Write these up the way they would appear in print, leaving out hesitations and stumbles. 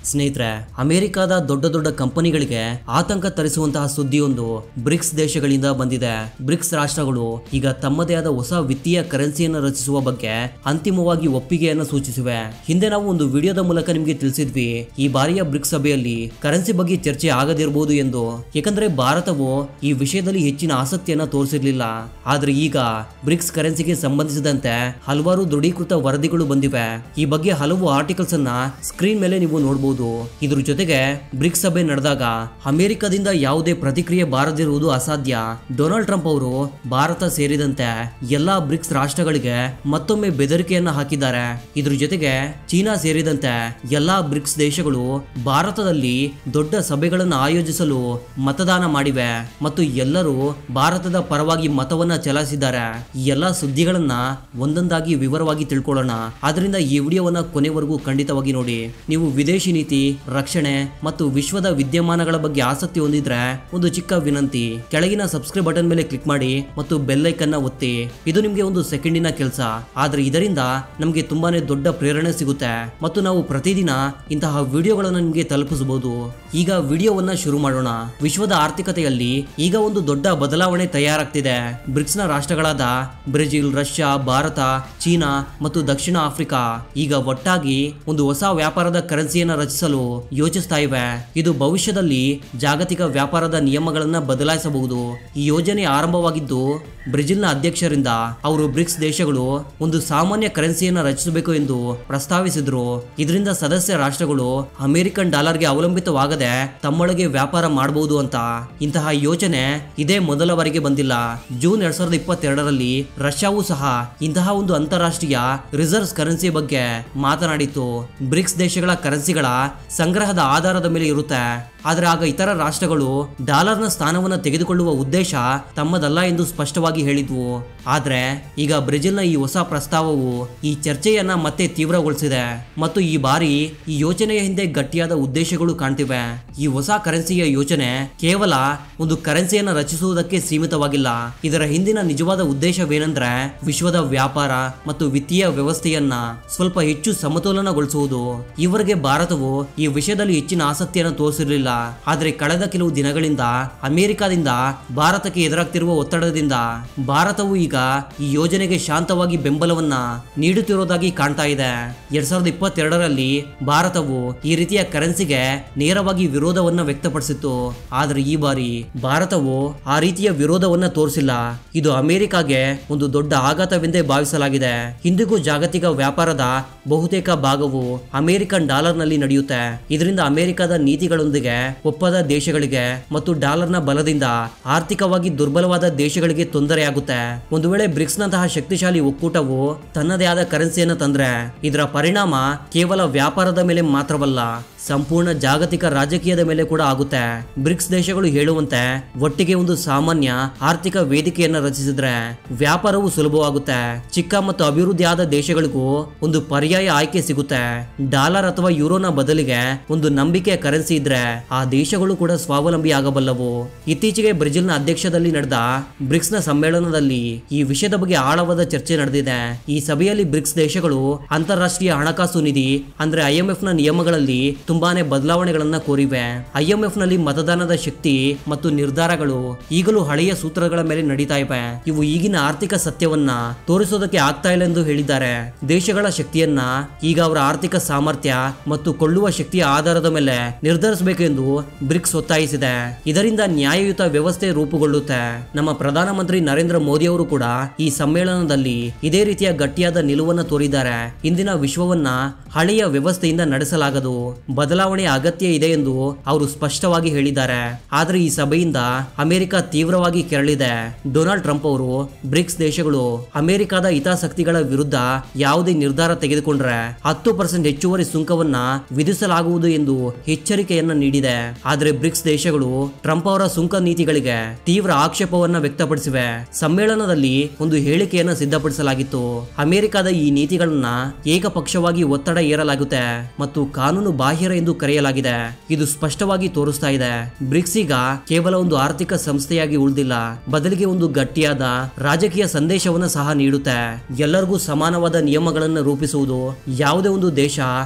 ಸ್ನೇಹಿತರೆ, ಅಮೆರಿಕದ ದೊಡ್ಡ ದೊಡ್ಡ ಕಂಪನಿಗಳಿಗೆ ಆತಂಕ ತರಿಸುವಂತಹ ಸುದ್ದಿಯೊಂದು ಬ್ರಿಕ್ಸ್ ದೇಶಗಳಿಂದ ಬಂದಿದೆ. ಬ್ರಿಕ್ಸ್ ರಾಷ್ಟ್ರಗಳು ಈಗ ತಮ್ಮದೇ ಆದ ಹೊಸ ವಿತ್ತೀಯ ಕರೆನ್ಸಿಯನ್ನು ರಚಿಸುವ ಬಗ್ಗೆ ಅಂತಿಮವಾಗಿ ಒಪ್ಪಿಗೆಯನ್ನು ಸೂಚಿಸಿವೆ. ಹಿಂದೆ ನಾವು ಒಂದು ವಿಡಿಯೋದ ಮೂಲಕ ನಿಮಗೆ ತಿಳಿಸಿದ್ವಿ, ಈ ಬಾರಿಯ ಬ್ರಿಕ್ಸ್ ಸಭೆಯಲ್ಲಿ ಕರೆನ್ಸಿ ಬಗ್ಗೆ ಚರ್ಚೆ ಆಗದಿರಬಹುದು ಎಂದು. ಯಾಕಂದ್ರೆ ಭಾರತವು ಈ ವಿಷಯದಲ್ಲಿ ಹೆಚ್ಚಿನ ಆಸಕ್ತಿಯನ್ನ ತೋರಿಸಿರ್ಲಿಲ್ಲ. ಆದ್ರೆ ಈಗ ಬ್ರಿಕ್ಸ್ ಕರೆನ್ಸಿಗೆ ಸಂಬಂಧಿಸಿದಂತೆ ಹಲವಾರು ದೃಢೀಕೃತ ವರದಿಗಳು ಬಂದಿವೆ. ಈ ಬಗ್ಗೆ ಹಲವು ಆರ್ಟಿಕಲ್ಸ್ ಅನ್ನ ಸ್ಕ್ರೀನ್ ಮೇಲೆ ನೀವು ನೋಡಬಹುದು. ಇದ್ರ ಜೊತೆಗೆ ಬ್ರಿಕ್ಸ್ ಸಭೆ ನಡೆದಾಗ ಅಮೆರಿಕದಿಂದ ಯಾವುದೇ ಪ್ರತಿಕ್ರಿಯೆ ಬಾರದಿರುವುದು ಅಸಾಧ್ಯ. ಡೊನಾಲ್ಡ್ ಟ್ರಂಪ್ ಅವರು ಭಾರತ ಸೇರಿದಂತೆ ಎಲ್ಲಾ ಬ್ರಿಕ್ಸ್ ರಾಷ್ಟ್ರಗಳಿಗೆ ಮತ್ತೊಮ್ಮೆ ಬೆದರಿಕೆಯನ್ನ ಹಾಕಿದ್ದಾರೆ. ಇದ್ರ ಜೊತೆಗೆ ಚೀನಾ ಸೇರಿದಂತೆ ಎಲ್ಲಾ ಬ್ರಿಕ್ಸ್ ದೇಶಗಳು ಭಾರತದಲ್ಲಿ ದೊಡ್ಡ ಸಭೆಗಳನ್ನು ಆಯೋಜಿಸಲು ಮತದಾನ ಮಾಡಿವೆ ಮತ್ತು ಎಲ್ಲರೂ ಭಾರತದ ಪರವಾಗಿ ಮತವನ್ನ ಚಲಾಯಿಸಿದ್ದಾರೆ. ಈ ಎಲ್ಲಾ ಸುದ್ದಿಗಳನ್ನ ಒಂದೊಂದಾಗಿ ವಿವರವಾಗಿ ತಿಳ್ಕೊಳ್ಳೋಣ. ಆದ್ರಿಂದ ಈ ವಿಡಿಯೋವನ್ನ ಕೊನೆವರೆಗೂ ಖಂಡಿತವಾಗಿ ನೋಡಿ. ನೀವು ವಿದೇಶಿ ನೀತಿ, ರಕ್ಷಣೆ ಮತ್ತು ವಿಶ್ವದ ವಿದ್ಯಮಾನಗಳ ಬಗ್ಗೆ ಆಸಕ್ತಿ ಹೊಂದಿದ್ರೆ ಒಂದು ಚಿಕ್ಕ ವಿನಂತಿ, ಕೆಳಗಿನ ಸಬ್ಸ್ಕ್ರೈಬ್ ಬಟನ್ ಮೇಲೆ ಕ್ಲಿಕ್ ಮಾಡಿ ಮತ್ತು ಬೆಲ್ ಐಕನ್ ಒತ್ತಿ. ಇದು ನಿಮಗೆ ಒಂದು ಸೆಕೆಂಡಿನ ಕೆಲಸ, ಆದ್ರೆ ಇದರಿಂದ ನಮಗೆ ತುಂಬಾನೇ ದೊಡ್ಡ ಪ್ರೇರಣೆ ಸಿಗುತ್ತೆ ಮತ್ತು ನಾವು ಪ್ರತಿದಿನ ಇಂತಹ ವಿಡಿಯೋಗಳನ್ನು ನಿಮಗೆ ತಲುಪಿಸಬಹುದು. ಈಗ ವಿಡಿಯೋವನ್ನ ಶುರು ಮಾಡೋಣ. ವಿಶ್ವದ ಆರ್ಥಿಕತೆಯಲ್ಲಿ ಈಗ ಒಂದು ದೊಡ್ಡ ಬದಲಾವಣೆ ತಯಾರಾಗ್ತಿದೆ. ಬ್ರಿಕ್ಸ್ ನ ರಾಷ್ಟ್ರಗಳಾದ ಬ್ರೆಜಿಲ್, ರಷ್ಯಾ, ಭಾರತ, ಚೀನಾ ಮತ್ತು ದಕ್ಷಿಣ ಆಫ್ರಿಕಾ ಈಗ ಒಟ್ಟಾಗಿ ಒಂದು ಹೊಸ ವ್ಯಾಪಾರದ ಕರೆನ್ಸಿಯನ್ನು ರಚಿಸಲು ಯೋಚಿಸ್ತಾ ಇವೆ. ಇದು ಭವಿಷ್ಯದಲ್ಲಿ ಜಾಗತಿಕ ವ್ಯಾಪಾರದ ನಿಯಮಗಳನ್ನ ಬದಲಾಯಿಸಬಹುದು. ಈ ಯೋಜನೆ ಆರಂಭವಾಗಿದ್ದು ಬ್ರೆಜಿಲ್ನ ಅಧ್ಯಕ್ಷರಿಂದ. ಅವರು ಬ್ರಿಕ್ಸ್ ದೇಶಗಳು ಒಂದು ಸಾಮಾನ್ಯ ಕರೆನ್ಸಿಯನ್ನು ರಚಿಸಬೇಕು ಎಂದು ಪ್ರಸ್ತಾವಿಸಿದ್ರು. ಇದರಿಂದ ಸದಸ್ಯ ರಾಷ್ಟ್ರಗಳು ಅಮೆರಿಕನ್ ಡಾಲರ್ಗೆ ಅವಲಂಬಿತವಾಗದೆ ತಮ್ಮೊಳಗೆ ವ್ಯಾಪಾರ ಮಾಡಬಹುದು ಅಂತ. ಇಂತಹ ಯೋಜನೆ ಇದೇ ಮೊದಲ ಬಾರಿಗೆ ಬಂದಿಲ್ಲ. ಜೂನ್ 2022ರಲ್ಲಿ ರಷ್ಯಾವು ಸಹ ಇಂತಹ ಒಂದು ಅಂತಾರಾಷ್ಟ್ರೀಯ ರಿಸರ್ವ್ ಕರೆನ್ಸಿ ಬಗ್ಗೆ ಮಾತನಾಡಿತ್ತು. ಬ್ರಿಕ್ಸ್ ದೇಶಗಳ ಕರೆನ್ಸಿಗಳ ಸಂಗ್ರಹದ ಆಧಾರದ ಮೇಲೆ ಇರುತ್ತೆ. ಆದ್ರೆ ಆಗ ಇತರ ರಾಷ್ಟ್ರಗಳು ಡಾಲರ್ನ ಸ್ಥಾನವನ್ನು ತೆಗೆದುಕೊಳ್ಳುವ ಉದ್ದೇಶ ತಮ್ಮದಲ್ಲ ಎಂದು ಸ್ಪಷ್ಟವಾಗಿ ಹೇಳಿದ್ವು. ಆದ್ರೆ ಈಗ ಬ್ರೆಜಿಲ್ನ ಈ ಹೊಸ ಪ್ರಸ್ತಾವವು ಈ ಚರ್ಚೆಯನ್ನ ಮತ್ತೆ ತೀವ್ರಗೊಳಿಸಿದೆ ಮತ್ತು ಈ ಬಾರಿ ಈ ಯೋಜನೆಯ ಹಿಂದೆ ಗಟ್ಟಿಯಾದ ಉದ್ದೇಶಗಳು ಕಾಣ್ತಿವೆ. ಈ ಹೊಸ ಕರೆನ್ಸಿಯ ಯೋಜನೆ ಕೇವಲ ಒಂದು ಕರೆನ್ಸಿಯನ್ನ ರಚಿಸುವುದಕ್ಕೆ ಸೀಮಿತವಾಗಿಲ್ಲ. ಇದರ ಹಿಂದಿನ ನಿಜವಾದ ಉದ್ದೇಶವೇನೆಂದ್ರೆ ವಿಶ್ವದ ವ್ಯಾಪಾರ ಮತ್ತು ವಿತ್ತೀಯ ವ್ಯವಸ್ಥೆಯನ್ನ ಸ್ವಲ್ಪ ಹೆಚ್ಚು ಸಮತೋಲನಗೊಳಿಸುವುದು. ಈವರೆಗೆ ಭಾರತವು ಈ ವಿಷಯದಲ್ಲಿ ಹೆಚ್ಚಿನ ಆಸಕ್ತಿಯನ್ನು ತೋರಿಸಿರಲಿಲ್ಲ. ಆದ್ರೆ ಕಳೆದ ಕೆಲವು ದಿನಗಳಿಂದ ಅಮೆರಿಕದಿಂದ ಭಾರತಕ್ಕೆ ಎದುರಾಗ್ತಿರುವ ಒತ್ತಡದಿಂದ ಭಾರತವು ಈಗ ಈ ಯೋಜನೆಗೆ ಶಾಂತವಾಗಿ ಬೆಂಬಲವನ್ನ ನೀಡುತ್ತಿರುವುದಾಗಿ ಕಾಣ್ತಾ ಇದೆ. 2022ರಲ್ಲಿ ಭಾರತವು ಈ ರೀತಿಯ ಕರೆನ್ಸಿಗೆ ನೇರವಾಗಿ ವಿರೋಧವನ್ನ ವ್ಯಕ್ತಪಡಿಸಿತ್ತು. ಆದ್ರೆ ಈ ಬಾರಿ ಭಾರತವು ಆ ರೀತಿಯ ವಿರೋಧವನ್ನ ತೋರಿಸಿಲ್ಲ. ಇದು ಅಮೆರಿಕಾಗೆ ಒಂದು ದೊಡ್ಡ ಆಘಾತವೆಂದೇ ಭಾವಿಸಲಾಗಿದೆ. ಇಂದಿಗೂ ಜಾಗತಿಕ ವ್ಯಾಪಾರದ ಬಹುತೇಕ ಭಾಗವು ಅಮೆರಿಕನ್ ಡಾಲರ್ ನಲ್ಲಿ ನಡೆಯುತ್ತೆ. ಇದರಿಂದ ಅಮೆರಿಕದ ನೀತಿಗಳೊಂದಿಗೆ ಒಪ್ಪದ ದೇಶಗಳಿಗೆ ಮತ್ತು ಡಾಲರ್ನ ಬಲದಿಂದ ಆರ್ಥಿಕವಾಗಿ ದುರ್ಬಲವಾದ ದೇಶಗಳಿಗೆ ತೊಂದರೆಯಾಗುತ್ತೆ. ಒಂದು ವೇಳೆ ಬ್ರಿಕ್ಸ್ ನಂತಹ ಶಕ್ತಿಶಾಲಿ ಒಕ್ಕೂಟವು ತನ್ನದೇ ಆದ ಕರೆನ್ಸಿಯನ್ನು ತಂದ್ರೆ ಇದರ ಪರಿಣಾಮ ಕೇವಲ ವ್ಯಾಪಾರದ ಮೇಲೆ ಮಾತ್ರವಲ್ಲ, ಸಂಪೂರ್ಣ ಜಾಗತಿಕ ರಾಜಕೀಯದ ಮೇಲೆ ಕೂಡ ಆಗುತ್ತೆ. ಬ್ರಿಕ್ಸ್ ದೇಶಗಳು ಹೇಳುವಂತೆ ಒಟ್ಟಿಗೆ ಒಂದು ಸಾಮಾನ್ಯ ಆರ್ಥಿಕ ವೇದಿಕೆಯನ್ನು ರಚಿಸಿದ್ರೆ ವ್ಯಾಪಾರವು ಸುಲಭವಾಗುತ್ತೆ. ಚಿಕ್ಕ ಮತ್ತು ಅಭಿವೃದ್ಧಿ ಆದ ದೇಶಗಳಿಗೂ ಒಂದು ಪರ್ಯಾಯ ಆಯ್ಕೆ ಸಿಗುತ್ತೆ. ಡಾಲರ್ ಅಥವಾ ಯೂರೋನ ಬದಲಿಗೆ ಒಂದು ನಂಬಿಕೆಯ ಕರೆನ್ಸಿ ಇದ್ರೆ ಆ ದೇಶಗಳು ಕೂಡ ಸ್ವಾವಲಂಬಿ ಆಗಬಲ್ಲವು. ಇತ್ತೀಚೆಗೆ ಬ್ರೆಜಿಲ್ನ ಅಧ್ಯಕ್ಷದಲ್ಲಿ ನಡೆದ ಬ್ರಿಕ್ಸ್ ನ ಸಮ್ಮೇಳನದಲ್ಲಿ ಈ ವಿಷಯದ ಬಗ್ಗೆ ಆಳವಾದ ಚರ್ಚೆ ನಡೆದಿದೆ. ಈ ಸಭೆಯಲ್ಲಿ ಬ್ರಿಕ್ಸ್ ದೇಶಗಳು ಅಂತಾರಾಷ್ಟ್ರೀಯ ಹಣಕಾಸು ನಿಧಿ ಅಂದ್ರೆ IMF ನ ನಿಯಮಗಳಲ್ಲಿ ತುಂಬಾನೇ ಬದಲಾವಣೆಗಳನ್ನ ಕೋರಿವೆ. IMF ನಲ್ಲಿ ಮತದಾನದ ಶಕ್ತಿ ಮತ್ತು ನಿರ್ಧಾರಗಳು ಈಗಲೂ ಹಳೆಯ ಸೂತ್ರಗಳ ಮೇಲೆ ನಡೀತಾ ಇವೆ. ಇವು ಈಗಿನ ಆರ್ಥಿಕ ಸತ್ಯವನ್ನ ತೋರಿಸೋದಕ್ಕೆ ಆಗ್ತಾ ಇಲ್ಲ ಎಂದು ಹೇಳಿದ್ದಾರೆ. ದೇಶಗಳ ಶಕ್ತಿಯನ್ನ ಈಗ ಅವರ ಆರ್ಥಿಕ ಸಾಮರ್ಥ್ಯ ಮತ್ತು ಕೊಳ್ಳುವ ಶಕ್ತಿಯ ಆಧಾರದ ಮೇಲೆ ನಿರ್ಧರಿಸಬೇಕು ಎಂದು ಬ್ರಿಕ್ಸ್ ಒತ್ತಾಯಿಸಿದೆ. ಇದರಿಂದ ನ್ಯಾಯಯುತ ವ್ಯವಸ್ಥೆ ರೂಪುಗೊಳ್ಳುತ್ತೆ. ನಮ್ಮ ಪ್ರಧಾನಮಂತ್ರಿ ನರೇಂದ್ರ ಮೋದಿ ಅವರು ಕೂಡ ಈ ಸಮ್ಮೇಳನದಲ್ಲಿ ಇದೇ ರೀತಿಯ ಗಟ್ಟಿಯಾದ ನಿಲುವನ್ನು ತೋರಿದ್ದಾರೆ. ಇಂದಿನ ವಿಶ್ವವನ್ನ ಹಳೆಯ ವ್ಯವಸ್ಥೆಯಿಂದ ನಡೆಸಲಾಗದು, ಬದಲಾವಣೆಯ ಅಗತ್ಯ ಇದೆ ಎಂದು ಅವರು ಸ್ಪಷ್ಟವಾಗಿ ಹೇಳಿದ್ದಾರೆ. ಆದ್ರೆ ಈ ಸಭೆಯಿಂದ ಅಮೆರಿಕ ತೀವ್ರವಾಗಿ ಕೆರಳಿದೆ. ಡೊನಾಲ್ಡ್ ಟ್ರಂಪ್ ಅವರು ಬ್ರಿಕ್ಸ್ ದೇಶಗಳು ಅಮೆರಿಕದ ಹಿತಾಸಕ್ತಿಗಳ ವಿರುದ್ಧ ಯಾವುದೇ ನಿರ್ಧಾರ ತೆಗೆದುಕೊಂಡ್ರೆ 10% ಹೆಚ್ಚುವರಿ ಸುಂಕವನ್ನ ವಿಧಿಸಲಾಗುವುದು ಎಂದು ಎಚ್ಚರಿಕೆಯನ್ನ ನೀಡಿದೆ. ಆದ್ರೆ ಬ್ರಿಕ್ಸ್ ದೇಶಗಳು ಟ್ರಂಪ್ ಅವರ ಸುಂಕ ನೀತಿಗಳಿಗೆ ತೀವ್ರ ಆಕ್ಷೇಪವನ್ನ ವ್ಯಕ್ತಪಡಿಸಿವೆ. ಸಮ್ಮೇಳನದಲ್ಲಿ ಒಂದು ಹೇಳಿಕೆಯನ್ನ ಸಿದ್ಧಪಡಿಸಲಾಗಿತ್ತು. ಅಮೆರಿಕದ ಈ ನೀತಿಗಳನ್ನ ಏಕಪಕ್ಷವಾಗಿ ಒತ್ತಡ ಏರಲಾಗುತ್ತೆ ಮತ್ತು ಕಾನೂನು ಬಾಹಿರ ಎಂದು ಕರೆಯಲಾಗಿದೆ. ಇದು ಸ್ಪಷ್ಟವಾಗಿ ತೋರಿಸ್ತಾ ಇದೆ, ಬ್ರಿಕ್ಸ್ ಈಗ ಕೇವಲ ಒಂದು ಆರ್ಥಿಕ ಸಂಸ್ಥೆಯಾಗಿ ಉಳಿದಿಲ್ಲ, ಬದಲಿಗೆ ಒಂದು ಗಟ್ಟಿಯಾದ ರಾಜಕೀಯ ಸಂದೇಶವನ್ನು ಸಹ ನೀಡುತ್ತೆ. ಎಲ್ಲರಿಗೂ ಸಮಾನವಾದ ನಿಯಮಗಳನ್ನು ರೂಪಿಸುವುದು, ಯಾವುದೇ ಒಂದು ದೇಶ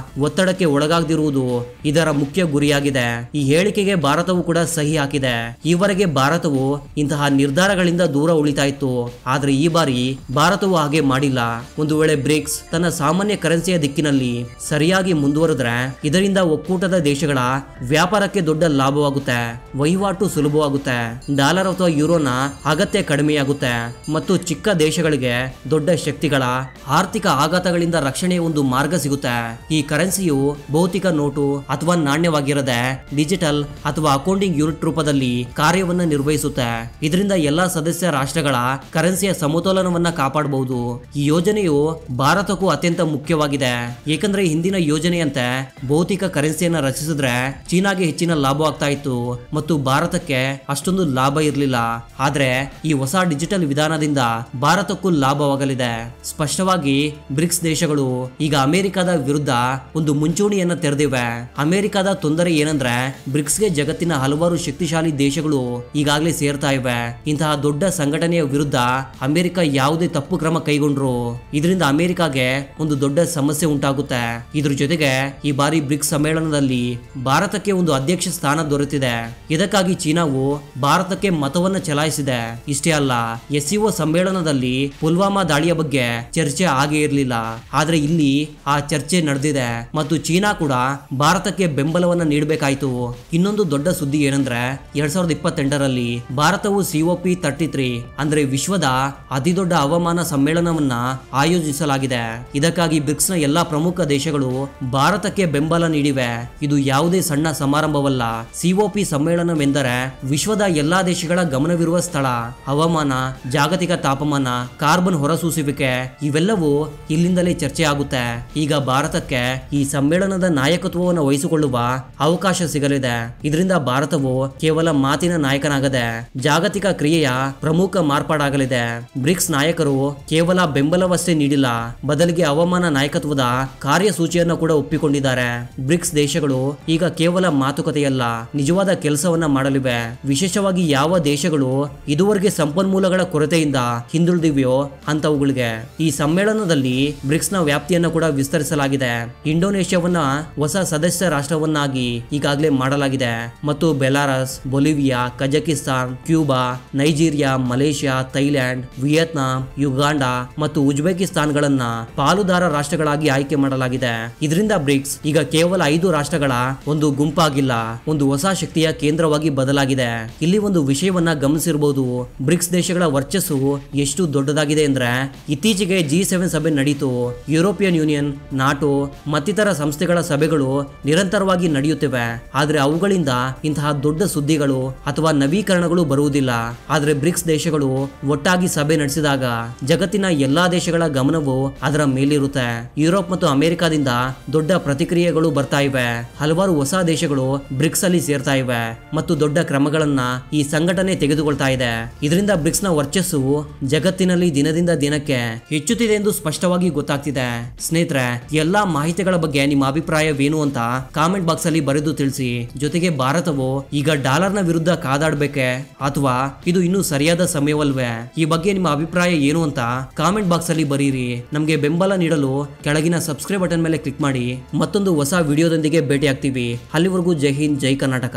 ಒತ್ತಡಕ್ಕೆ ಒಳಗಾಗದಿರುವುದು ಇದರ ಮುಖ್ಯ ಗುರಿಯಾಗಿದೆ. ಈ ಹೇಳಿಕೆಗೆ ಭಾರತವು ಕೂಡ ಸಹಿ ಹಾಕಿದೆ. ಈವರೆಗೆ ಭಾರತವು ಇಂತಹ ನಿರ್ಧಾರಗಳಿಂದ ದೂರ ಉಳಿತಾ ಇತ್ತು, ಆದ್ರೆ ಈ ಬಾರಿ ಭಾರತವು ಹಾಗೆ ಮಾಡಿಲ್ಲ. ಒಂದು ವೇಳೆ ಬ್ರಿಕ್ಸ್ ತನ್ನ ಸಾಮಾನ್ಯ ಕರೆನ್ಸಿಯ ದಿಕ್ಕಿನಲ್ಲಿ ಸರಿಯಾಗಿ ಮುಂದುವರೆದ್ರೆ ಇದರಿಂದ ಒಕ್ಕೂಟದ ದೇಶಗಳ ವ್ಯಾಪಾರಕ್ಕೆ ದೊಡ್ಡ ಲಾಭವಾಗುತ್ತೆ, ವಹಿವಾಟು ಸುಲಭವಾಗುತ್ತೆ, ಡಾಲರ್ ಅಥವಾ ಯೂರೋನ ಅಗತ್ಯ ಕಡಿಮೆಯಾಗುತ್ತೆ ಮತ್ತು ಚಿಕ್ಕ ದೇಶಗಳಿಗೆ ದೊಡ್ಡ ಶಕ್ತಿಗಳ ಆರ್ಥಿಕ ಆಘಾತಗಳಿಂದ ರಕ್ಷಣೆಯ ಒಂದು ಮಾರ್ಗ ಸಿಗುತ್ತೆ. ಈ ಕರೆನ್ಸಿಯು ಭೌತಿಕ ನೋಟು ಅಥವಾ ನಾಣ್ಯವಾಗಿರದೆ ಡಿಜಿಟಲ್ ಅಥವಾ ಅಕೌಂಟಿಂಗ್ ಯೂನಿಟ್ ರೂಪದಲ್ಲಿ ಕಾರ್ಯವನ್ನ ನಿರ್ವಹಿಸುತ್ತೆ. ಇದರಿಂದ ಎಲ್ಲಾ ಸದಸ್ಯ ರಾಷ್ಟ್ರಗಳ ಕರೆನ್ಸಿಯ ಸಮತೋಲನವನ್ನ ಕಾಪಾಡಬಹುದು. ಈ ಯೋಜನೆಯು ಭಾರತಕ್ಕೂ ಅತ್ಯಂತ ಮುಖ್ಯವಾಗಿದೆ, ಏಕೆಂದ್ರೆ ಹಿಂದಿನ ಯೋಜನೆಯಂತೆ ಭೌತಿಕ ಕರೆನ್ಸಿಯನ್ನ ರಚಿಸಿದ್ರೆ ಚೀನಾಗೆ ಹೆಚ್ಚಿನ ಲಾಭವಾಗ್ತಾ ಇತ್ತು ಮತ್ತು ಭಾರತಕ್ಕೆ ಅಷ್ಟೊಂದು ಲಾಭ ಇರಲಿಲ್ಲ. ಆದ್ರೆ ಈ ಹೊಸ ಡಿಜಿಟಲ್ ವಿಧಾನದಿಂದ ಭಾರತಕ್ಕೂ ಲಾಭವಾಗಲಿದೆ. ಸ್ಪಷ್ಟವಾಗಿ ಬ್ರಿಕ್ಸ್ ದೇಶಗಳು ಈಗ ಅಮೆರಿಕದ ವಿರುದ್ಧ ಒಂದು ಮುಂಚೂಣಿಯನ್ನ ತೆರೆದಿವೆ. ಅಮೆರಿಕದ ತೊಂದರೆ ಏನಂದ್ರೆ ಬ್ರಿಕ್ಸ್ಗೆ ಜಗತ್ತಿನ ಹಲವಾರು ಶಕ್ತಿಶಾಲಿ ದೇಶಗಳು ಈಗಾಗಲೇ ಸೇರ್ತಾ ಇವೆ. ಇಂತಹ ದೊಡ್ಡ ಸಂಘಟನೆಯ ವಿರುದ್ಧ ಅಮೆರಿಕ ಯಾವುದೇ ತಪ್ಪು ಕ್ರಮ ಕೈಗೊಂಡ್ರು ಇದರಿಂದ ಅಮೆರಿಕಾಗೆ ಒಂದು ದೊಡ್ಡ ಸಮಸ್ಯೆ ಉಂಟಾಗುತ್ತೆ. ಇದ್ರ ಜೊತೆಗೆ ಈ ಬಾರಿ ಬ್ರಿಕ್ಸ್ ಸಮ್ಮೇಳನದಲ್ಲಿ ಭಾರತಕ್ಕೆ ಒಂದು ಅಧ್ಯಕ್ಷ ಸ್ಥಾನ ದೊರೆತಿದೆ. ಇದಕ್ಕಾಗಿ ಚೀನಾವು ಭಾರತಕ್ಕೆ ಮತವನ್ನ ಚಲಾಯಿಸಿದೆ. ಇಷ್ಟೇ ಅಲ್ಲ, ಎಸ್ಸಿಒ ಸಮ್ಮೇಳನದಲ್ಲಿ ಪುಲ್ವಾಮಾ ದಾಳಿಯ ಬಗ್ಗೆ ಚರ್ಚೆ ಆಗೇ ಇರಲಿಲ್ಲ, ಆದ್ರೆ ಇಲ್ಲಿ ಆ ಚರ್ಚೆ ನಡೆದಿದೆ ಮತ್ತು ಚೀನಾ ಕೂಡ ಭಾರತಕ್ಕೆ ಬೆಂಬಲವನ್ನ ನೀಡಬೇಕಾಯಿತು. ಇನ್ನೊಂದು ದೊಡ್ಡ ಸುದ್ದಿ ಏನಂದ್ರೆ 2028ರಲ್ಲಿ ಭಾರತವು COP33 ಅಂದ್ರೆ ವಿಶ್ವದ ಅತಿ ದೊಡ್ಡ ಹವಾಮಾನ ಸಮ್ಮೇಳನವನ್ನ ಆಯೋಜಿಸಲಾಗಿದೆ. ಇದಕ್ಕಾಗಿ ಬ್ರಿಕ್ಸ್ ನ ಎಲ್ಲಾ ಪ್ರಮುಖ ದೇಶಗಳು ಭಾರತಕ್ಕೆ ಬೆಂಬಲ ನೀಡಿವೆ. ಇದು ಯಾವುದೇ ಸಣ್ಣ ಸಮಾರಂಭವಲ್ಲ. COP ಸಮ್ಮೇಳನವೆಂದರೆ ವಿಶ್ವದ ಎಲ್ಲಾ ದೇಶಗಳ ಗಮನವಿರುವ ಸ್ಥಳ. ಹವಾಮಾನ, ಜಾಗತಿಕ ತಾಪಮಾನ, ಕಾರ್ಬನ್ ಹೊರಸೂಸುವಿಕೆ ಇವೆಲ್ಲವೂ ಇಲ್ಲಿಂದಲೇ ಚರ್ಚೆ ಆಗುತ್ತೆ. ಈಗ ಭಾರತಕ್ಕೆ ಈ ಸಮ್ಮೇಳನದ ನಾಯಕತ್ವವನ್ನು ವಹಿಸಿಕೊಳ್ಳುವ ಅವಕಾಶ ಸಿಗಲಿದೆ. ಇದರಿಂದ ಭಾರತವು ಕೇವಲ ಮಾತಿನ ನಾಯಕನಾಗದೆ ಜಾಗತಿಕ ಕ್ರಿಯೆಯ ಪ್ರಮುಖ ಮಾರ್ಪಾಡಾಗಲಿದೆ. ಬ್ರಿಕ್ಸ್ ನಾಯಕರು ಕೇವಲ ಬೆಂಬಲವಷ್ಟೇ ನೀಡಿಲ್ಲ, ಬದಲಿಗೆ ಹವಾಮಾನ ನಾಯಕತ್ವದ ಕಾರ್ಯಸೂಚಿಯನ್ನು ಕೂಡ ಒಪ್ಪಿಕೊಂಡಿದ್ದಾರೆ. ಬ್ರಿಕ್ಸ್ ದೇಶಗಳು ಈಗ ಕೇವಲ ಮಾತುಕತೆಯಲ್ಲ, ನಿಜವಾದ ಕೆಲಸವನ್ನ ಮಾಡಲಿವೆ. ವಿಶೇಷವಾಗಿ ಯಾವ ದೇಶಗಳು ಇದುವರೆಗೆ ಸಂಪನ್ಮೂಲಗಳ ಕೊರತೆಯಿಂದ ಹಿಂದುಳಿದಿವೆಯೋ ಅಂತವುಗಳಿಗೆ ಈ ಸಮ್ಮೇಳನದಲ್ಲಿ ಬ್ರಿಕ್ಸ್ ನ ವ್ಯಾಪ್ತಿಯನ್ನು ಕೂಡ ವಿಸ್ತರಿಸಲಾಗಿದೆ. ಇಂಡೋನೇಷ್ಯಾವನ್ನ ಹೊಸ ಸದಸ್ಯ ರಾಷ್ಟ್ರವನ್ನಾಗಿ ಈಗಾಗಲೇ ಮಾಡಲಾಗಿದೆ ಮತ್ತು Belarus, Bolivia, Kazakhstan, Cuba, Nigeria, Malaysia, Thailand, Vietnam, Uganda ಮತ್ತು ಉಜ್ಬೇಕಿಸ್ತಾನ್ಗಳನ್ನ ಪಾಲುದಾರ ರಾಷ್ಟ್ರಗಳಾಗಿ ಆಯ್ಕೆ ಮಾಡಲಾಗಿದೆ. ಇದರಿಂದ ಬ್ರಿಕ್ಸ್ ಈಗ ಕೇವಲ 5 ರಾಷ್ಟ್ರಗಳ ಒಂದು ಗುಂಪಾಗಿಲ್ಲ, ಒಂದು ಹೊಸ ಶಕ್ತಿಯ ಕೇಂದ್ರವಾಗಿ ಬದಲಾಗಿದೆ. ಇಲ್ಲಿ ಒಂದು ವಿಷಯವನ್ನ ಗಮನಿಸಿರಬಹುದು, ಬ್ರಿಕ್ಸ್ ದೇಶಗಳ ವರ್ಚಸ್ಸು ಎಷ್ಟು ದೊಡ್ಡದಾಗಿದೆ ಅಂದ್ರೆ ಇತ್ತೀಚೆಗೆ G7 ಸಭೆ ನಡೆಯಿತು. ಯುರೋಪಿಯನ್ ಯೂನಿಯನ್, ನಾಟೋ ಮತ್ತಿತರ ಸಂಸ್ಥೆಗಳ ಸಭೆಗಳು ನಿರಂತರವಾಗಿ ನಡೆಯುತ್ತಿವೆ, ಆದ್ರೆ ಅವುಗಳಿಂದ ಇಂತಹ ದೊಡ್ಡ ಸುದ್ದಿಗಳು ಅಥವಾ ನವೀಕರಣಗಳು ಬರುವುದಿಲ್ಲ. ಆದ್ರೆ ಬ್ರಿಕ್ಸ್ ದೇಶಗಳು ಒಟ್ಟಾಗಿ ಸಭೆ ನಡೆಸಿದಾಗ ಜಗತ್ತಿನ ಎಲ್ಲಾ ದೇಶಗಳ ಗಮನವು ಅದರ ಮೇಲಿರುತ್ತೆ. ಯುರೋಪ್ ಮತ್ತು ಅಮೆರಿಕಾದಿಂದ ದೊಡ್ಡ ಪ್ರತಿಕ್ರಿಯೆಗಳು ಬರ್ತಾ ಇವೆ. ಹಲವಾರು ಹೊಸ ದೇಶಗಳು ಬ್ರಿಕ್ಸ್ ಅಲ್ಲಿ ಸೇರ್ತಾ ಇವೆ ಮತ್ತು ದೊಡ್ಡ ಕ್ರಮಗಳನ್ನ ಈ ಸಂಘಟನೆ ತೆಗೆದುಕೊಳ್ತಾ ಇದೆ. ಇದರಿಂದ ಬ್ರಿಕ್ಸ್ ನ ವರ್ಚಸ್ಸು ಜಗತ್ತಿನಲ್ಲಿ ದಿನದಿಂದ ದಿನಕ್ಕೆ ಹೆಚ್ಚುತ್ತಿದೆ ಎಂದು ಸ್ಪಷ್ಟವಾಗಿ ಗೊತ್ತಾಗ್ತಿದೆ. ಸ್ನೇಹಿತರೆ, ಎಲ್ಲಾ ಮಾಹಿತಿಗಳ ಬಗ್ಗೆ ನಿಮ್ಮ ಅಭಿಪ್ರಾಯವೇನು ಅಂತ ಕಾಮೆಂಟ್ ಬಾಕ್ಸ್ ಅಲ್ಲಿ ಬರೆದು ತಿಳಿಸಿ. ಜೊತೆಗೆ ಭಾರತವು ಈಗ ಡಾಲರ್ನ ವಿರುದ್ಧ ಕಾದಾಡಬೇಕೆ ಅಥವಾ ಇದು ಇನ್ನೂ ಸರಿಯಾದ ಸಮಯವಲ್ವೇ? ಈ ಬಗ್ಗೆ ನಿಮ್ಮ ಅಭಿಪ್ರಾಯ ಏನು ಅಂತ ಕಾಮೆಂಟ್ ಬಾಕ್ಸ್ ಅಲ್ಲಿ ಬರೀರಿ. ನಮಗೆ ಬೆಂಬಲ ನೀಡಲು ಕೆಳಗಿನ ಸಬ್ಸ್ಕ್ರೈಬ್ ಬಟನ್ ಮೇಲೆ ಕ್ಲಿಕ್ ಮಾಡಿ. ಮತ್ತೊಂದು ಹೊಸ ವಿಡಿಯೋದೊಂದಿಗೆ ಭೇಟಿ ಆಗ್ತೀವಿ. ಅಲ್ಲಿವರೆಗೂ ಜೈ ಹಿಂದ್, ಜೈ ಕರ್ನಾಟಕ.